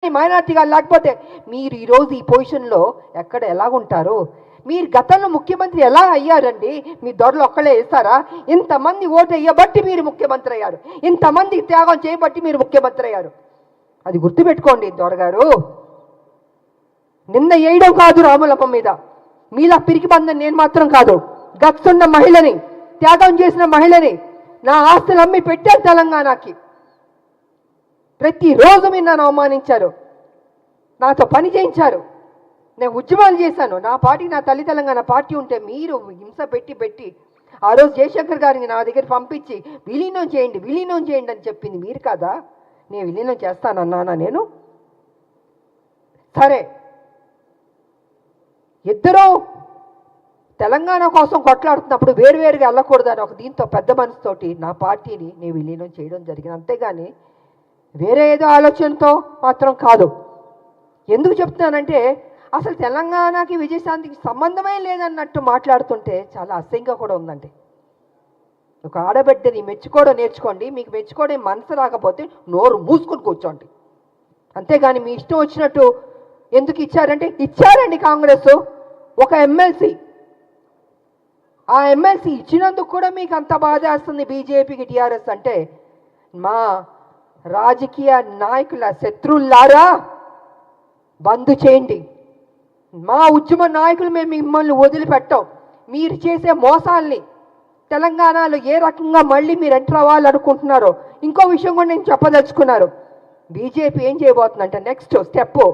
మైనార్టీగా లేకపోతే మీరు ఈరోజు ఈ పొజిషన్లో ఎక్కడ ఎలాగుంటారు? మీరు గతంలో ముఖ్యమంత్రి ఎలా అయ్యారండి? మీ దొరలు ఒక్కళ్ళే వేస్తారా? ఇంతమంది ఓటు వేయబట్టి మీరు ముఖ్యమంత్రి అయ్యారు, ఇంతమంది త్యాగం చేయబట్టి మీరు ముఖ్యమంత్రి అయ్యారు. అది గుర్తుపెట్టుకోండి దొరగారు. నిన్న వేయడం కాదు రాములమ్మ మీద, మీలా పిరికి బంధం నేను మాత్రం కాదు. గచ్చున్న మహిళని, త్యాగం చేసిన మహిళని, నా ఆస్తులు అమ్మి పెట్టారు తెలంగాణకి. ప్రతిరోజు మీరు నన్ను అవమానించారు, నాతో పని చేయించారు, నేను ఉద్యమాలు చేశాను. నా పార్టీ, నా తల్లి తెలంగాణ పార్టీ ఉంటే మీరు హింస పెట్టి ఆ రోజు జయశంకర్ గారిని నా దగ్గర పంపించి విలీనం చేయండి అని చెప్పింది మీరు కాదా? నేను విలీనం చేస్తానన్నానా? నేను సరే, ఇద్దరూ తెలంగాణ కోసం కొట్లాడుతున్నప్పుడు వేరువేరుగా వెళ్ళకూడదని ఒక దీంతో పెద్ద మనసుతోటి నా పార్టీని నేను విలీనం చేయడం జరిగింది. అంతేగాని వేరే ఏదో ఆలోచనతో మాత్రం కాదు. ఎందుకు చెప్తున్నానంటే అసలు తెలంగాణకి విజయశాంతికి సంబంధమే లేదన్నట్టు మాట్లాడుతుంటే చాలా అసహ్యంగా కూడా ఉందండి. ఒక ఆడబిడ్డని మెచ్చుకోవడం నేర్చుకోండి. మీకు మెచ్చుకోవడం మనసు రాకపోతే నోరు మూసుకొని కూర్చోండి. అంతేగాని మీ ఇష్టం వచ్చినట్టు ఎందుకు ఇచ్చారంటే ఇచ్చారండి కాంగ్రెస్ ఒక ఎమ్మెల్సీ. ఆ ఎమ్మెల్సీ ఇచ్చినందుకు కూడా మీకు అంత బాధ వేస్తుంది బీజేపీకి, టీఆర్ఎస్ అంటే. మా రాజకీయ నాయకుల శత్రువులారా బంద్ చేయండి. మా ఉద్యమ నాయకులు మేము మిమ్మల్ని వదిలిపెట్టాం. మీరు చేసే మోసాల్ని తెలంగాణలో ఏ రకంగా మళ్ళీ మీరు ఎంటర్ అవ్వాలనుకుంటున్నారో ఇంకో విషయం కూడా నేను చెప్పదలుచుకున్నారు. బీజేపీ ఏం చేయబోతుందంటే నెక్స్ట్ స్టెప్,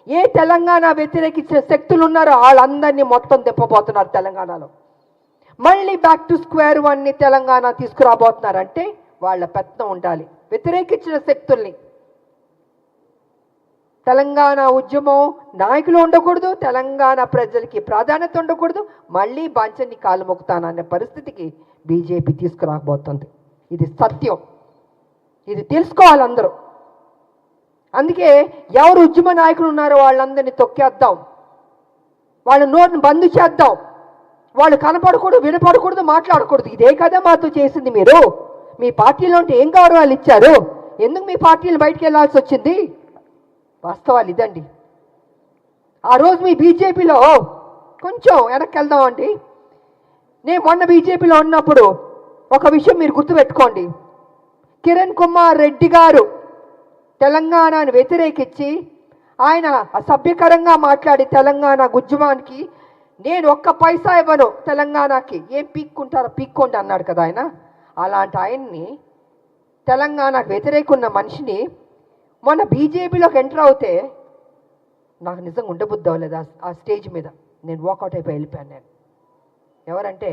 ఏ తెలంగాణ వ్యతిరేకించిన శక్తులు ఉన్నారో వాళ్ళందరినీ మొత్తం తిప్పబోతున్నారు తెలంగాణలో. మళ్ళీ బ్యాక్ టు స్క్వేర్ వన్ని తెలంగాణ తీసుకురాబోతున్నారంటే వాళ్ళ పెత్తనం ఉండాలి. వ్యతిరేకించిన శక్తుల్ని, తెలంగాణ ఉద్యమం నాయకులు ఉండకూడదు, తెలంగాణ ప్రజలకి ప్రాధాన్యత ఉండకూడదు, మళ్ళీ బాంచన్ని కాలు మొక్కుతాననే పరిస్థితికి బీజేపీ తీసుకురాబోతుంది. ఇది సత్యం, ఇది తెలుసుకోవాలి అందరూ. అందుకే ఎవరు ఉద్యమ నాయకులు ఉన్నారో వాళ్ళందరినీ తొక్కేద్దాం, వాళ్ళ నోటిని బంద్ చేద్దాం. వాళ్ళు కనపడకూడదు, వినపడకూడదు, మాట్లాడకూడదు. ఇదే కదా మాతో చేసింది మీరు. మీ పార్టీలో ఉంటే ఏం గౌరవాలు ఇచ్చారు? ఎందుకు మీ పార్టీలు బయటికి వెళ్ళాల్సి వచ్చింది? వాస్తవాలు ఇదండి. ఆ రోజు మీ బీజేపీలో కొంచెం వెనక్కి వెళ్దామండి. నేను మొన్న బీజేపీలో ఉన్నప్పుడు ఒక విషయం మీరు గుర్తుపెట్టుకోండి. కిరణ్ కుమార్ రెడ్డి గారు తెలంగాణను వ్యతిరేకించి ఆయన అసభ్యకరంగా మాట్లాడి తెలంగాణ ఉద్యమానికి నేను ఒక్క పైసా ఇవ్వను తెలంగాణకి, ఏం పీక్కుంటారో పీక్కోండి అన్నాడు కదా ఆయన. అలాంటి ఆయన్ని, తెలంగాణకు వ్యతిరేకున్న మనిషిని మొన్న బీజేపీలోకి ఎంటర్ అవుతే నాకు నిజంగా ఉండబుద్ధి అవ్వలేదు. ఆ స్టేజ్ మీద నేను వాకౌట్ అయిపోయి వెళ్ళిపోయాను. నేను ఎవరంటే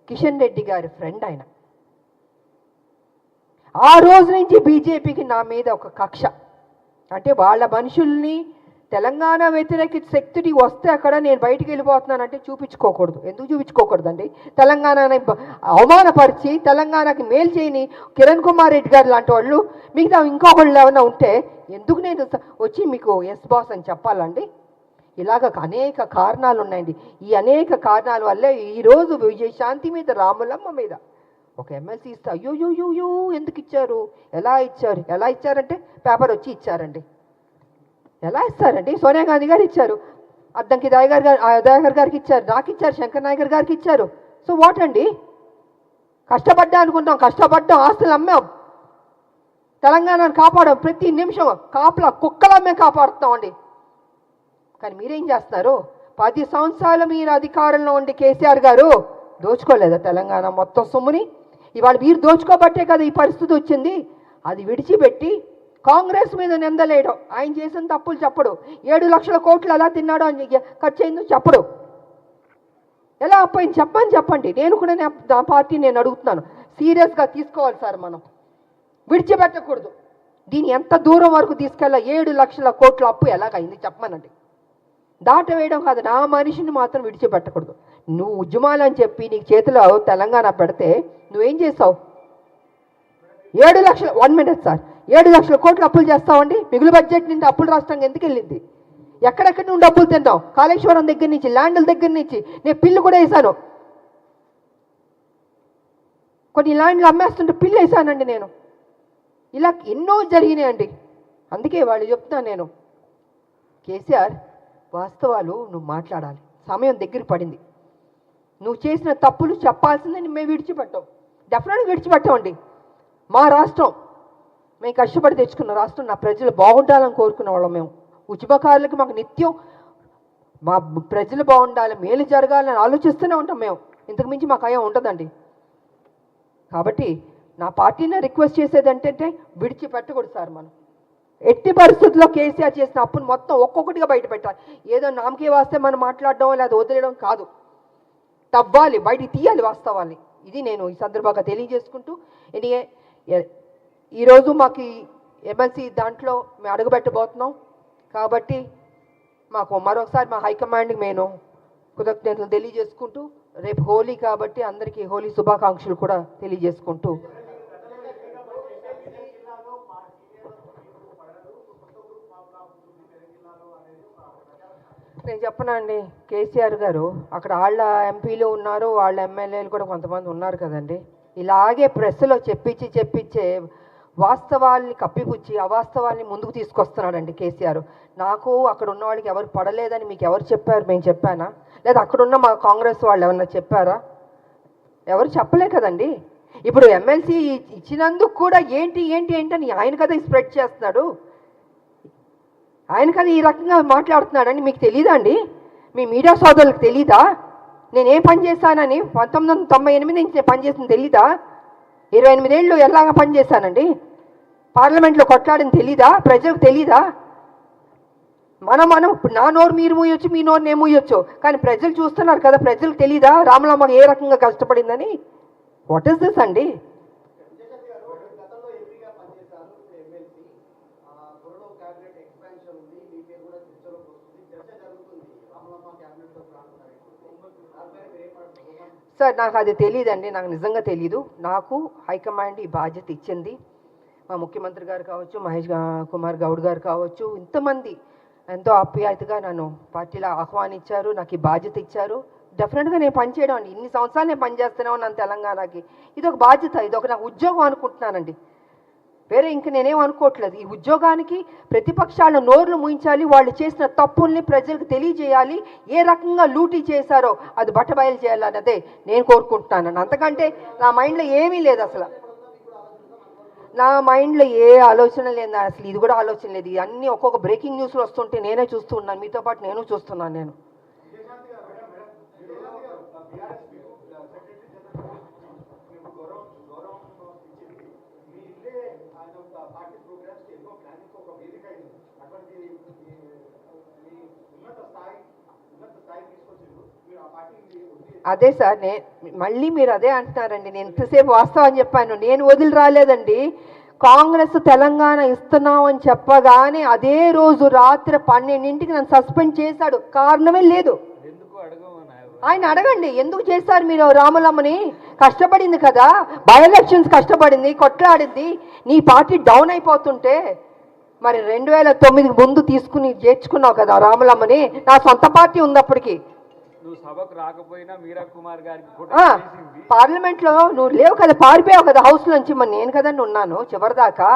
కిషన్ రెడ్డి గారి ఫ్రెండ్ ఆయన. ఆ రోజు నుంచి బీజేపీకి నా మీద ఒక కక్ష. అంటే వాళ్ళ మనుషుల్ని తెలంగాణ వ్యతిరేక శక్తిని వస్తే అక్కడ నేను బయటికి వెళ్ళిపోతున్నానంటే చూపించుకోకూడదు. ఎందుకు చూపించుకోకూడదండి? తెలంగాణని అవమానపరిచి తెలంగాణకి మేలు చేయని కిరణ్ కుమార్ రెడ్డి గారు లాంటి వాళ్ళు మిగతా ఇంకొకళ్ళు ఏమైనా ఉంటే ఎందుకు నేను వచ్చి మీకు ఎస్ బాస్ అని చెప్పాలండి? ఇలాగ అనేక కారణాలు ఉన్నాయండి. ఈ అనేక కారణాల వల్లే ఈరోజు విజయశాంతి మీద, రాములమ్మ మీద ఒక ఎమ్మెల్సీ ఇస్తే అయ్యో ఎందుకు ఇచ్చారు, ఎలా ఇచ్చారంటే పేపర్ వచ్చి ఇచ్చారండి. ఎలా ఇస్తారండి? సోనియా గాంధీ గారు ఇచ్చారు, అద్దంకి దయాకర్ గారికి ఇచ్చారు, నాకు ఇచ్చారు, శంకర్ నాయకర్ గారికి ఇచ్చారు. సో వాట్ అండి? కష్టపడ్డా అనుకుంటాం, కష్టపడ్డాం, ఆస్తులు అమ్మాం, తెలంగాణను కాపాడాం. ప్రతి నిమిషం కాపలా కుక్కలా మేము కాపాడుతున్నామండి. కానీ మీరేం చేస్తున్నారు? 10 సంవత్సరాలు మీరు అధికారంలో ఉండి కేసీఆర్ గారు దోచుకోలేదా తెలంగాణ మొత్తం సొమ్ముని? ఇవాళ మీరు దోచుకోబట్టే కదా ఈ పరిస్థితి వచ్చింది. అది విడిచిపెట్టి కాంగ్రెస్ మీద నిందలేయడం, ఆయన చేసిన తప్పులు చెప్పడు, 7 లక్షల కోట్లు ఎలా తిన్నాడో అని ఖర్చు అయిందో చెప్పడు, ఎలా అప్పయింది చెప్పండి. నేను కూడా నా పార్టీ నేను అడుగుతున్నాను, సీరియస్గా తీసుకోవాలి సార్. మనం విడిచిపెట్టకూడదు. దీన్ని ఎంత దూరం వరకు తీసుకెళ్ళాలి? 7 లక్షల కోట్ల అప్పు ఎలాగైంది చెప్పమనండి. దాటవేయడం కాదు, నా మనిషిని మాత్రం విడిచిపెట్టకూడదు. నువ్వు ఉద్యమాలని చెప్పి నీకు చేతిలో తెలంగాణ పెడితే నువ్వేం చేస్తావు? 7 లక్షల 1 మినిట్ సార్, 7 లక్షల కోట్లు అప్పులు చేస్తామండి. మిగులు బడ్జెట్ నుండి అప్పులు రాష్ట్రంగా ఎందుకు వెళ్ళింది? ఎక్కడెక్కడి నుండి అప్పులు తింటాం? కాళేశ్వరం దగ్గర నుంచి, ల్యాండ్ల దగ్గర నుంచి. నేను పిల్లు కూడా వేసాను, కొన్ని ల్యాండ్లు అమ్మేస్తుంటే పిల్లు వేసానండి నేను. ఇలా ఎన్నో జరిగినాయండి. అందుకే వాళ్ళు చెప్తాను నేను, కేసీఆర్, వాస్తవాలు నువ్వు మాట్లాడాలి. సమయం దగ్గర పడింది. నువ్వు చేసిన తప్పులు చెప్పాల్సిందని మేము విడిచిపెట్టాం. డెఫినెట్గా విడిచిపెట్టామండి. మా రాష్ట్రం, మేము కష్టపడి తెచ్చుకున్న రాష్ట్రం, నా ప్రజలు బాగుండాలని కోరుకున్న వాళ్ళం మేము. ఉద్యమకారులకి మాకు నిత్యం మా ప్రజలు బాగుండాలి, మేలు జరగాలని ఆలోచిస్తూనే ఉంటాం మేము. ఇంతకు మించి మాకు అయ్యా ఉంటుందండి. కాబట్టి నా పార్టీని రిక్వెస్ట్ చేసేది ఏంటంటే విడిచిపెట్టకూడదు సార్. మనం ఎట్టి పరిస్థితుల్లో కేసీఆర్ చేసిన అప్పును మొత్తం ఒక్కొక్కటిగా బయట పెట్టాలి. ఏదో నామకే వాస్తే మనం మాట్లాడడం లేదా వదిలేయడం కాదు, తవ్వాలి, బయటికి తీయాలి వాస్తవాన్ని. ఇది నేను ఈ సందర్భంగా తెలియజేసుకుంటూ, ఈరోజు మాకు ఎమ్మెల్సీ దాంట్లో మేము అడుగుపెట్టబోతున్నాం. కాబట్టి మాకు మరొకసారి మా హైకమాండ్కి నేను కృతజ్ఞతలు తెలియజేసుకుంటూ, రేపు హోలీ కాబట్టి అందరికీ హోలీ శుభాకాంక్షలు కూడా తెలియజేసుకుంటూ, నేను చెప్పనండి. కేసీఆర్ గారు అక్కడ వాళ్ళ ఎంపీలు ఉన్నారు, వాళ్ళ ఎమ్మెల్యేలు కూడా కొంతమంది ఉన్నారు కదండి. ఇలాగే ప్రెస్లో చెప్పించే వాస్తవాల్ని కప్పిపుచ్చి అవాస్తవాల్ని ముందుకు తీసుకొస్తున్నాడండి కేసీఆర్. నాకు అక్కడ ఉన్న వాళ్ళకి ఎవరు పడలేదని మీకు ఎవరు చెప్పారు? మేము చెప్పానా? లేదా అక్కడున్న మా కాంగ్రెస్ వాళ్ళు ఏమన్నా చెప్పారా? ఎవరు చెప్పలే కదండి. ఇప్పుడు ఎమ్మెల్సీ ఇచ్చినందుకు కూడా ఏంటి అని ఆయన కదా స్ప్రెడ్ చేస్తున్నాడు. ఆయన కదా ఈ రకంగా మాట్లాడుతున్నాడని మీకు తెలీదా అండి? మీ మీడియా సోదరులకు తెలీదా? నేనేం పని చేశానని 1998 నుంచి నేను పనిచేసింది తెలీదా? 28 ఏళ్ళు ఎలాగా పనిచేశానండి? పార్లమెంట్లో కొట్లాడిని తెలీదా? ప్రజలకు తెలీదా? మనం నా నోరు మీరు మూయొచ్చు, మీ నోరు నేను మూయొచ్చు, కానీ ప్రజలు చూస్తున్నారు కదా. ప్రజలకు తెలీదా రామలమ్మ ఏ రకంగా కష్టపడిందని? వాట్ ఈస్ దిస్ అండి? సార్ నాకు అది తెలియదండి, నాకు నిజంగా తెలీదు. నాకు హైకమాండ్ ఈ బాధ్యత ఇచ్చింది. మా ముఖ్యమంత్రి గారు కావచ్చు, మహేష్ కుమార్ గౌడ్ గారు కావచ్చు, ఇంతమంది ఎంతో ఆప్యాయతగా నన్ను పార్టీలో ఆహ్వానించారు, నాకు ఈ బాధ్యత ఇచ్చారు. డెఫినెట్గా నేను పనిచేయడం అండి. ఇన్ని సంవత్సరాలు నేను పనిచేస్తూనే ఉన్నాను తెలంగాణకి. ఇది ఒక బాధ్యత, ఇది ఒక నాకు ఉద్యోగం అనుకుంటున్నానండి. వేరే ఇంక నేనేం అనుకోవట్లేదు. ఈ ఉద్యోగానికి ప్రతిపక్షాలను నోర్లు ముయించాలి, వాళ్ళు చేసిన తప్పుల్ని ప్రజలకు తెలియజేయాలి, ఏ రకంగా లూటీ చేశారో అది బట్టబయలు చేయాలన్నదే నేను కోరుకుంటున్నాను. అంతకంటే నా మైండ్లో ఏమీ లేదు అసలు. నా మైండ్లో ఏ ఆలోచన లేదు అసలు. ఇది కూడా ఆలోచన లేదు. అన్నీ ఒక్కొక్క బ్రేకింగ్ న్యూస్లు వస్తుంటే నేనే చూస్తూ ఉన్నాను, మీతో పాటు నేను చూస్తున్నాను. నేను అదే సార్, మళ్ళీ మీరు అదే అంటున్నారండి. నేను ఎంతసేపు వాస్తవం చెప్పాను. నేను వదిలి రాలేదండి. కాంగ్రెస్ తెలంగాణ ఇస్తున్నాం అని చెప్పగానే అదే రోజు రాత్రి 12ంటికి నన్ను సస్పెండ్ చేశాడు. కారణమే లేదు. ఆయన అడగండి, ఎందుకు చేశారు మీరు? రాములమ్మని కష్టపడింది కదా, బై ఎలక్షన్స్ కష్టపడింది, కొట్లాడింది. నీ పార్టీ డౌన్ అయిపోతుంటే మరి 2009 ముందు తీసుకుని చేర్చుకున్నావు కదా రాములమ్మని. నా సొంత పార్టీ ఉంది అప్పటికి. పార్లమెంట్లో నువ్వు లేవు కదా, పారిపోయావు కదా హౌస్ నుంచి. మరి నేను కదండి ఉన్నాను చివరిదాకా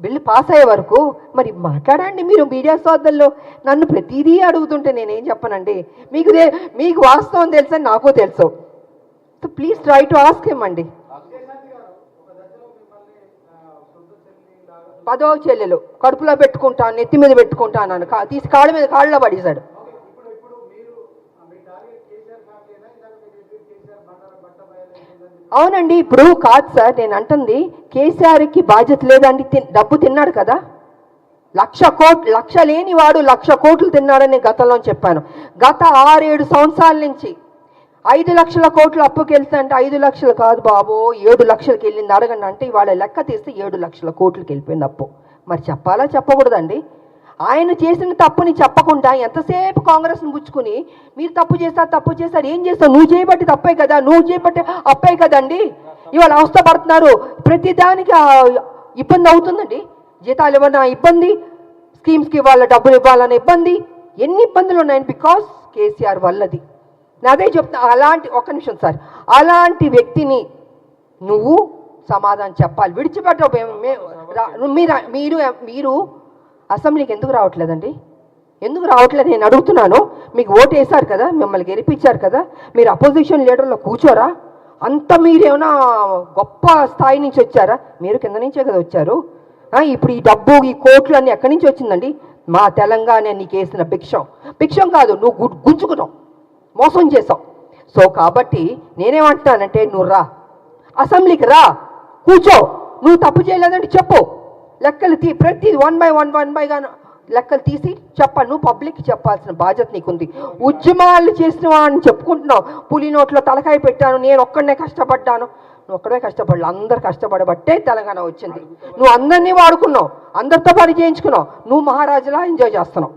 బిల్లు పాస్ అయ్యే వరకు. మరి మాట్లాడండి మీరు మీడియా సోదరులు. నన్ను ప్రతిదీ అడుగుతుంటే నేనేం చెప్పనండి. మీకు వాస్తవం తెలుసని నాకు తెలుసు. So please try to ask him అండి. 10వ చెల్లెలు కడుపులో పెట్టుకుంటాను, నెత్తి మీద పెట్టుకుంటాను, తీసి కాళ్ళలో పడేశాడు. అవునండి, ఇప్పుడు కాదు సార్ నేను అంటుంది. కేసీఆర్కి బాధ్యత లేదండి. డబ్బు తిన్నాడు కదా, 1,00,000 కోట్లు. లక్ష లేని వాడు 1,00,000 కోట్లు తిన్నాడని గతంలో చెప్పాను. గత 6-7 సంవత్సరాల నుంచి 5 లక్షల కోట్లు అప్పుకి వెళ్తుంటే 5 లక్షలు కాదు బాబో 7 లక్షలకి వెళ్ళింది. అడగండి అంటే ఇవాళ లెక్క తీస్తే 7 లక్షల కోట్లకి వెళ్ళిపోయింది అప్పు. మరి చెప్పాలా చెప్పకూడదండి? ఆయన చేసిన తప్పుని చెప్పకుండా ఎంతసేపు కాంగ్రెస్ను పుచ్చుకుని మీరు తప్పు చేస్తారు ఏం చేస్తావు? నువ్వు చేయబట్టి తప్పే కదా, నువ్వు చేయబట్టి అప్పే కదండి. ఇవాళ అవస్థపడుతున్నారు, ప్రతిదానికి ఇబ్బంది అవుతుందండి. జీతాలు ఇవ్వనా ఇబ్బంది, స్కీమ్స్కి ఇవ్వాల డబ్బులు ఇవ్వాలన్న ఇబ్బంది, ఎన్ని ఇబ్బందులు ఉన్నాయని బికాస్ కేసీఆర్ వల్లది. అదే చెప్తా. ఒక్క నిమిషం సార్, అలాంటి వ్యక్తిని నువ్వు సమాధానం చెప్పాలి. విడిచిపెట్టవు. మీరు అసెంబ్లీకి ఎందుకు రావట్లేదండి? ఎందుకు రావట్లేదు నేను అడుగుతున్నాను. మీకు ఓటు వేశారు కదా, మిమ్మల్ని గెలిపించారు కదా, మీరు అపోజిషన్ లీడర్లో కూర్చోరా? అంత మీరేమైనా గొప్ప స్థాయి నుంచి వచ్చారా? మీరు కింద నుంచే కదా వచ్చారు. ఇప్పుడు ఈ డబ్బు ఈ కోట్లు అన్నీ ఎక్కడి నుంచి వచ్చిందండి? మా తెలంగాణ నీకు వేసిన భిక్షం కాదు, నువ్వు గుంజుకున్నావు, మోసం చేసావు. సో కాబట్టి నేనేమంటున్నానంటే నువ్వు రా, అసెంబ్లీకి రా, కూర్చో. నువ్వు తప్పు చేయలేదంటే చెప్పు, లెక్కలు ప్రతి 1 by 1 లెక్కలు తీసి చెప్పాలి. నువ్వు పబ్లిక్కి చెప్పాల్సిన బాధ్యత నీకుంది. ఉద్యమాలు చేసిన వాడిని చెప్పుకుంటున్నావు, పులి నోట్లో తలకాయ పెట్టాను, నేను ఒక్కడనే కష్టపడ్డాను. నువ్వు ఒక్కడే కష్టపడలే, అందరు కష్టపడబట్టే తెలంగాణ వచ్చింది. నువ్వు అందరినీ వాడుకున్నావు, అందరితో పని చేయించుకున్నావు, నువ్వు మహారాజులా ఎంజాయ్ చేస్తున్నావు.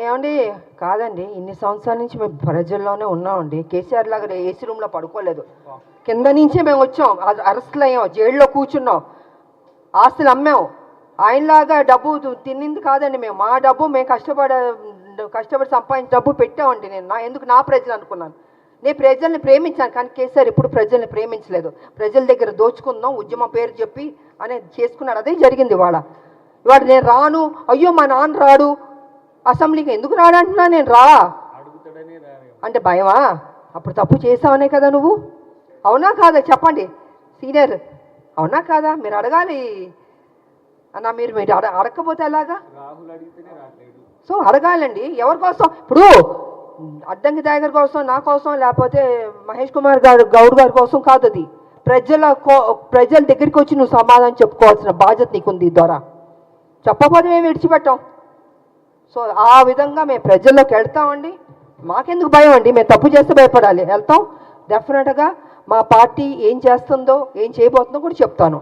ఏమండి కాదండి, ఇన్ని సంవత్సరాల నుంచి మేము ప్రజల్లోనే ఉన్నామండి. కేసీఆర్ లాగా ఏసీ రూమ్లో పడుకోలేదు, కింద నుంచే మేము వచ్చాం, అరెస్టులు అయ్యాం, జైల్లో కూర్చున్నాం, ఆస్తులు అమ్మాం. ఆయనలాగా డబ్బు తిన్నింది కాదండి మేము. మా డబ్బు మేము కష్టపడి సంపాదించిన డబ్బు పెట్టామండి. ఎందుకు నా ప్రజలు అనుకున్నాను. నేను ప్రజల్ని ప్రేమించాను, కానీ కేసీఆర్ ఇప్పుడు ప్రజల్ని ప్రేమించలేదు. ప్రజల దగ్గర దోచుకుందాం, ఉద్యమం పేరు చెప్పి అనేది చేసుకున్నాడు. అదే జరిగింది. ఇవాళ నేను రాను, అయ్యో మా నాన్న రాడు అసెంబ్లీకి, ఎందుకు రాడంటున్నా నేను రా అంటే భయమా? అప్పుడు తప్పు చేసావనే కదా నువ్వు. అవునా కాదా చెప్పండి సీనియర్, అవునా కాదా? మీరు అడగాలి అన్న, మీరు అడగకపోతే ఎలాగా? సో అడగాలండి. ఎవరి కోసం? ఇప్పుడు అడ్డంకి టైగర్ కోసం, నా కోసం, లేకపోతే మహేష్ కుమార్ గౌడ్ గారి కోసం కాదు. అది ప్రజల దగ్గరికి వచ్చి నువ్వు సమాధానం చెప్పుకోవాల్సిన బాధ్యత నీకుంది. ద్వారా చెప్పకపోతే మేము విడిచిపెట్టాం. సో ఆ విధంగా మేము ప్రజల్లోకి వెళ్తామండి. మాకెందుకు భయం అండి? మేము తప్పు చేస్తే భయపడాలి? వెళ్తాం డెఫినెట్గా. మా పార్టీ ఏం చేస్తుందో ఏం చేయబోతుందో కూడా చెప్తాను.